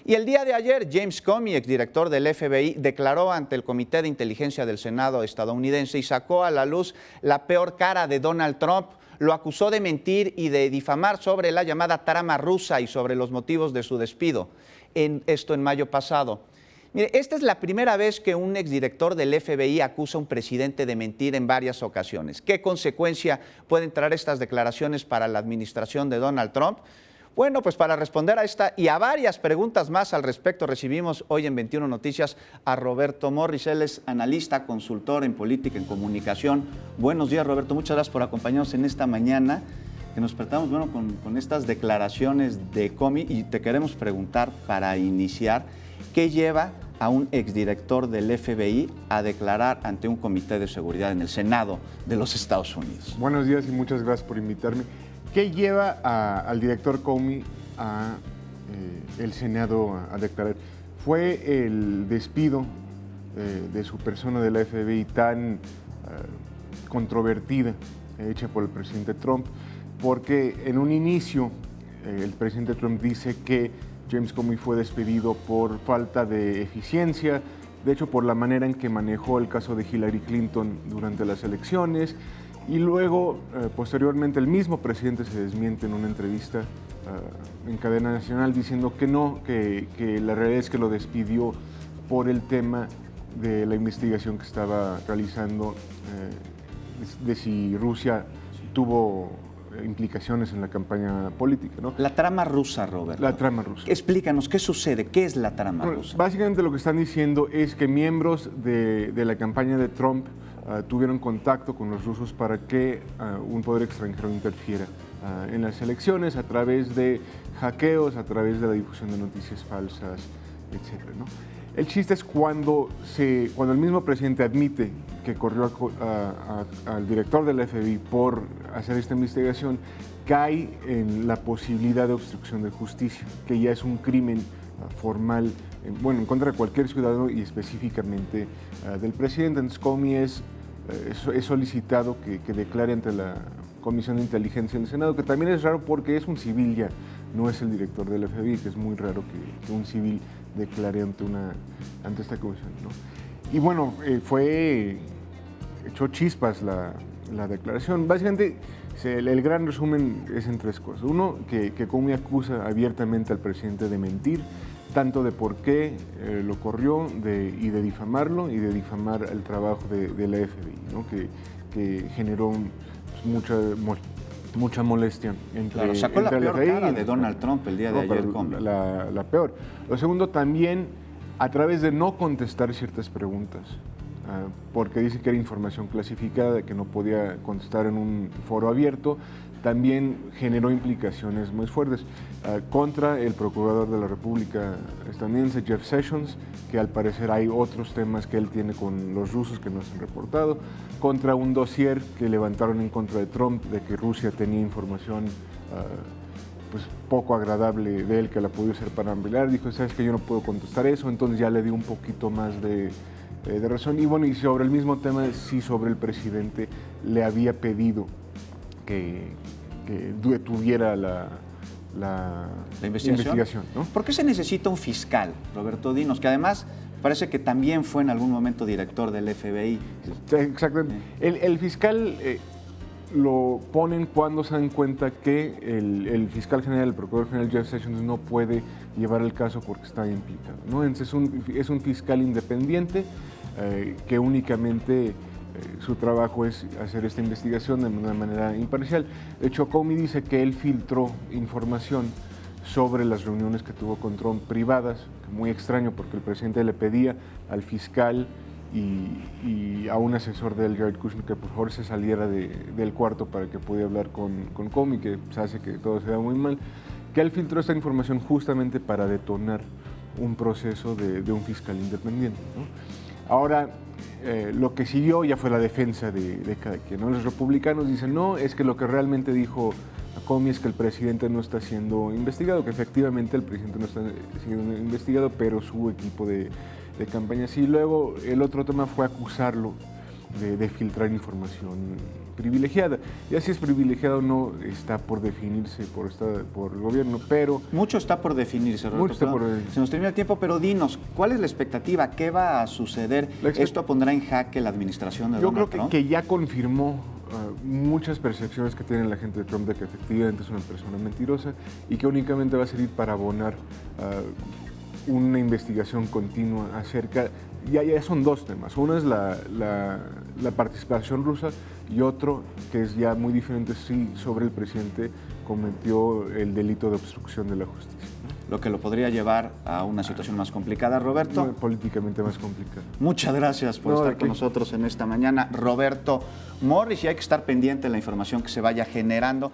Y el día de ayer, James Comey, exdirector del FBI, declaró ante el Comité de Inteligencia del Senado estadounidense y sacó a la luz la peor cara de Donald Trump. Lo acusó de mentir y de difamar sobre la llamada trama rusa y sobre los motivos de su despido. Esto en mayo pasado. Mire, esta es la primera vez que un exdirector del FBI acusa a un presidente de mentir en varias ocasiones. ¿Qué consecuencia pueden traer estas declaraciones para la administración de Donald Trump? Bueno, pues para responder a esta y a varias preguntas más al respecto, recibimos hoy en 21 Noticias a Roberto Morris. Él es analista, consultor en política, en comunicación. Buenos días, Roberto. Muchas gracias por acompañarnos en esta mañana, que nos despertamos con estas declaraciones de Comey, y te queremos preguntar para iniciar, ¿qué lleva a un exdirector del FBI a declarar ante un comité de seguridad en el Senado de los Estados Unidos? Buenos días y muchas gracias por invitarme. ¿Qué lleva al director Comey el Senado a declarar? Fue el despido de su persona de la FBI tan controvertida, hecha por el presidente Trump, porque en un inicio el presidente Trump dice que James Comey fue despedido por falta de eficiencia, de hecho por la manera en que manejó el caso de Hillary Clinton durante las elecciones. Y luego, posteriormente, el mismo presidente se desmiente en una entrevista en cadena nacional diciendo que no, que la realidad es que lo despidió por el tema de la investigación que estaba realizando de si Rusia tuvo implicaciones en la campaña política, ¿no? La trama rusa, Roberto. La trama rusa. Explícanos, ¿qué sucede? ¿Qué es la trama rusa? Básicamente lo que están diciendo es que miembros de la campaña de Trump tuvieron contacto con los rusos para que un poder extranjero interfiera en las elecciones a través de hackeos, a través de la difusión de noticias falsas, etc., ¿no? El chiste es cuando el mismo presidente admite que corrió al director del FBI por hacer esta investigación, cae en la posibilidad de obstrucción de justicia, que ya es un crimen formal, en contra de cualquier ciudadano y específicamente del presidente. Entonces, Comey es solicitado que declare ante la Comisión de Inteligencia del Senado, que también es raro porque es un civil ya, no es el director del FBI, que es muy raro que un civil declare ante esta comisión, ¿no? Y bueno, echó chispas la declaración. Básicamente, el gran resumen es en tres cosas. Uno, que Comey acusa abiertamente al presidente de mentir, tanto de por qué lo corrió y de difamarlo y de difamar el trabajo de la FBI, ¿no? que generó mucha molestia entre sacó la peor FBI cara de Donald Trump el día de ayer. La peor. Lo segundo, también a través de no contestar ciertas preguntas, porque dice que era información clasificada, que no podía contestar en un foro abierto, también generó implicaciones muy fuertes contra el procurador de la República estadounidense, Jeff Sessions, que al parecer hay otros temas que él tiene con los rusos que no se han reportado, contra un dossier que levantaron en contra de Trump de que Rusia tenía información pues poco agradable de él que la pudo usar para ampliar. Dijo, sabes que yo no puedo contestar eso, entonces ya le dio un poquito más de razón. Y bueno, y sobre el mismo tema, sí, sobre el presidente le había pedido que detuviera la investigación, ¿no? ¿Por qué se necesita un fiscal, Roberto? Dinos, que además parece que también fue en algún momento director del FBI. Exactamente. El fiscal lo ponen cuando se dan cuenta que el fiscal general, el procurador general Jeff Sessions, no puede llevar el caso porque está implicado, ¿no? Entonces es un fiscal independiente que únicamente su trabajo es hacer esta investigación de una manera imparcial. De hecho, Comey dice que él filtró información sobre las reuniones que tuvo con Trump privadas, muy extraño porque el presidente le pedía al fiscal y a un asesor de él, Jared Kushner, que por favor se saliera del cuarto para que pudiera hablar con Comey, que se hace que todo se da muy mal, que él filtró esta información justamente para detonar un proceso de un fiscal independiente, ¿no? Ahora, lo que siguió ya fue la defensa de cada quien, ¿no? Los republicanos dicen, no, es que lo que realmente dijo Comey es que el presidente no está siendo investigado, que efectivamente el presidente no está siendo investigado, pero su equipo de campaña sí. Luego el otro tema fue acusarlo de filtrar información privilegiada. Ya si es privilegiado o no está por definirse por el gobierno, pero... Mucho está por definirse, Roberto. Mucho está por definirse. Se nos termina el tiempo, pero dinos, ¿cuál es la expectativa? ¿Qué va a suceder? ¿Esto pondrá en jaque la administración de Donald Trump? Yo creo que ya confirmó muchas percepciones que tiene la gente de Trump de que efectivamente es una persona mentirosa y que únicamente va a servir para abonar una investigación continua acerca... Ya son dos temas. Uno es la participación rusa y otro, que es ya muy diferente, sí, sobre el presidente cometió el delito de obstrucción de la justicia. Lo que lo podría llevar a una situación más complicada, Roberto. Políticamente más complicada. Muchas gracias por estar con nosotros en esta mañana, Roberto Morris, y hay que estar pendiente de la información que se vaya generando.